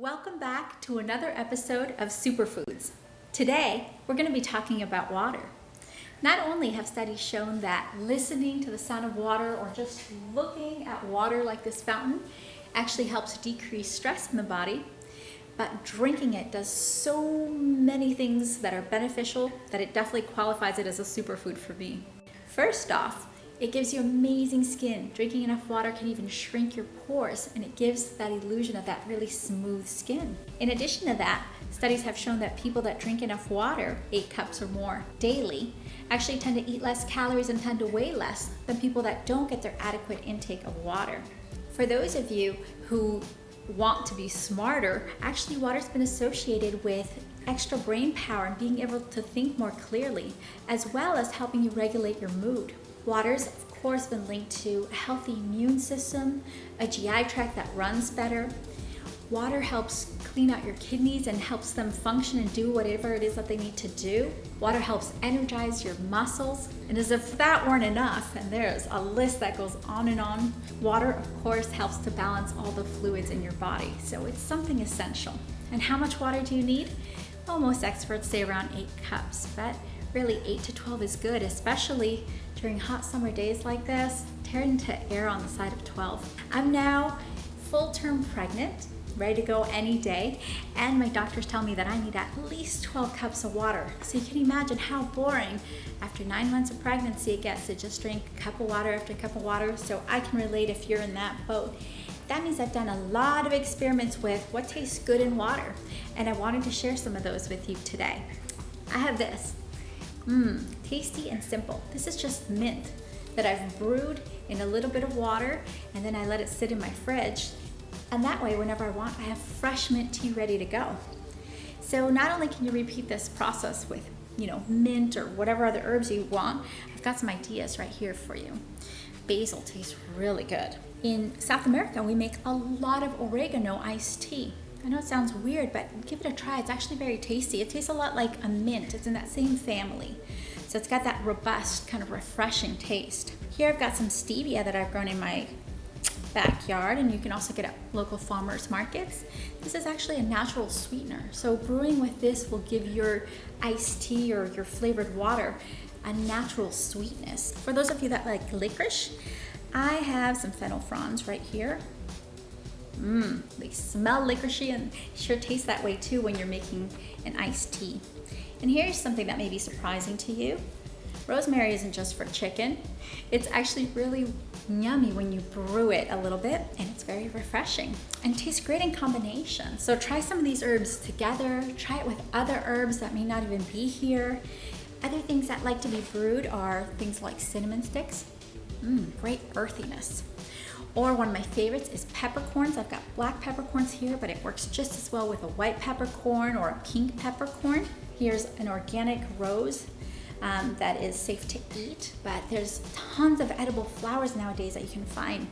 Welcome back to another episode of Superfoods. Today, we're going to be talking about water. Not only have studies shown that listening to the sound of water or just looking at water like this fountain actually helps decrease stress in the body, but drinking it does so many things that are beneficial that it definitely qualifies it as a superfood for me. First off, it gives you amazing skin. Drinking enough water can even shrink your pores, and it gives that illusion of that really smooth skin. In addition to that, studies have shown that people that drink enough water, 8 cups or more daily, actually tend to eat less calories and tend to weigh less than people that don't get their adequate intake of water. For those of you who want to be smarter, actually water's been associated with extra brain power and being able to think more clearly, as well as helping you regulate your mood. Water's, of course, been linked to a healthy immune system, a GI tract that runs better. Water helps clean out your kidneys and helps them function and do whatever it is that they need to do. Water helps energize your muscles. And as if that weren't enough, and there's a list that goes on, water, of course, helps to balance all the fluids in your body. So it's something essential. And how much water do you need? Well, most experts say around 8 cups, but really 8 to 12 is good, especially during hot summer days like this. Tend to err on the side of 12. I'm now full-term pregnant, ready to go any day, and my doctors tell me that I need at least 12 cups of water. So you can imagine how boring after 9 months of pregnancy it gets to just drink a cup of water after a cup of water. So I can relate if you're in that boat. That means I've done a lot of experiments with what tastes good in water, and I wanted to share some of those with you today. I have this. Tasty and simple. This is just mint that I've brewed in a little bit of water, and then I let it sit in my fridge. And that way, whenever I want, I have fresh mint tea ready to go. So not only can you repeat this process with, mint or whatever other herbs you want, I've got some ideas right here for you. Basil tastes really good. In South America, we make a lot of oregano iced tea. I know it sounds weird, but give it a try. It's actually very tasty. It tastes a lot like a mint. It's in that same family. So it's got that robust, kind of refreshing taste. Here I've got some stevia that I've grown in my backyard, and you can also get at local farmers markets. This is actually a natural sweetener. So brewing with this will give your iced tea or your flavored water a natural sweetness. For those of you that like licorice, I have some fennel fronds right here. They smell licoricey and sure taste that way too when you're making an iced tea. And here's something that may be surprising to you. Rosemary isn't just for chicken. It's actually really yummy when you brew it a little bit, and it's very refreshing and tastes great in combination. So try some of these herbs together. Try it with other herbs that may not even be here. Other things that like to be brewed are things like cinnamon sticks. Great earthiness. Or one of my favorites is peppercorns. I've got black peppercorns here, but it works just as well with a white peppercorn or a pink peppercorn. Here's an organic rose that is safe to eat, but there's tons of edible flowers nowadays that you can find,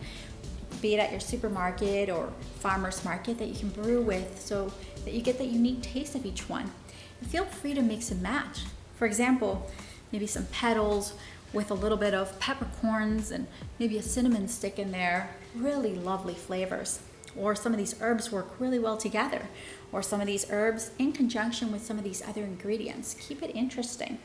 be it at your supermarket or farmer's market, that you can brew with so that you get the unique taste of each one. And feel free to mix and match. For example, maybe some petals with a little bit of peppercorns and maybe a cinnamon stick in there. Really lovely flavors. Or some of these herbs work really well together. Or some of these herbs in conjunction with some of these other ingredients. Keep it interesting.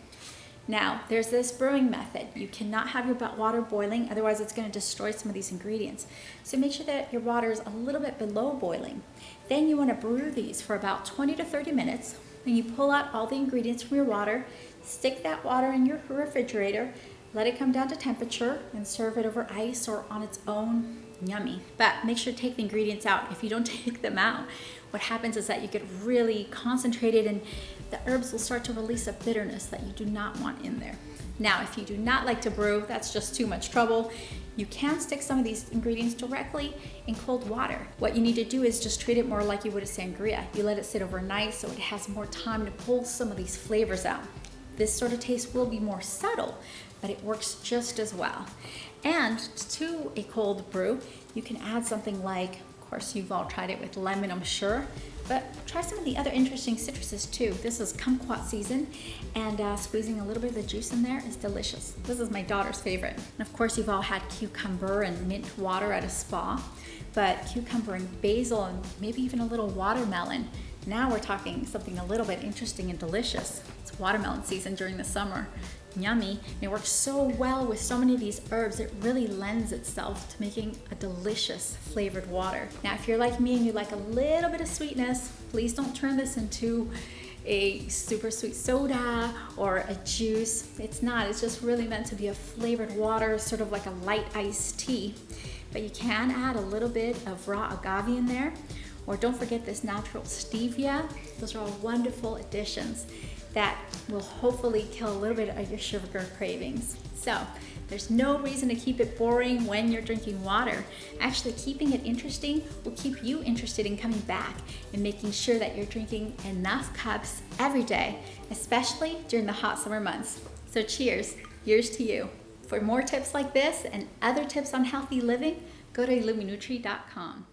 Now, there's this brewing method. You cannot have your water boiling, otherwise it's going to destroy some of these ingredients. So make sure that your water is a little bit below boiling. Then you want to brew these for about 20 to 30 minutes. Then you pull out all the ingredients from your water, stick that water in your refrigerator, let it come down to temperature, and serve it over ice or on its own. Yummy. But make sure to take the ingredients out. If you don't take them out, what happens is that you get really concentrated and the herbs will start to release a bitterness that you do not want in there. Now, if you do not like to brew, that's just too much trouble. You can stick some of these ingredients directly in cold water. What you need to do is just treat it more like you would a sangria. You let it sit overnight so it has more time to pull some of these flavors out. This sort of taste will be more subtle, but it works just as well. And to a cold brew, you can add something like course, you've all tried it with lemon, I'm sure, but try some of the other interesting citruses too. This is kumquat season, and squeezing a little bit of the juice in there is delicious. This is my daughter's favorite. And of course, you've all had cucumber and mint water at a spa, but cucumber and basil and maybe even a little watermelon. Now we're talking something a little bit interesting and delicious. It's watermelon season during the summer. Yummy, and it works so well with so many of these herbs. It really lends itself to making a delicious flavored water. Now, if you're like me and you like a little bit of sweetness, please don't turn this into a super sweet soda or a juice. It's not. It's just really meant to be a flavored water, sort of like a light iced tea. But you can add a little bit of raw agave in there, or don't forget this natural stevia. Those are all wonderful additions that will hopefully kill a little bit of your sugar cravings. So there's no reason to keep it boring when you're drinking water. Actually, keeping it interesting will keep you interested in coming back and making sure that you're drinking enough cups every day, especially during the hot summer months. So cheers, here's to you. For more tips like this and other tips on healthy living, go to illuminutri.com.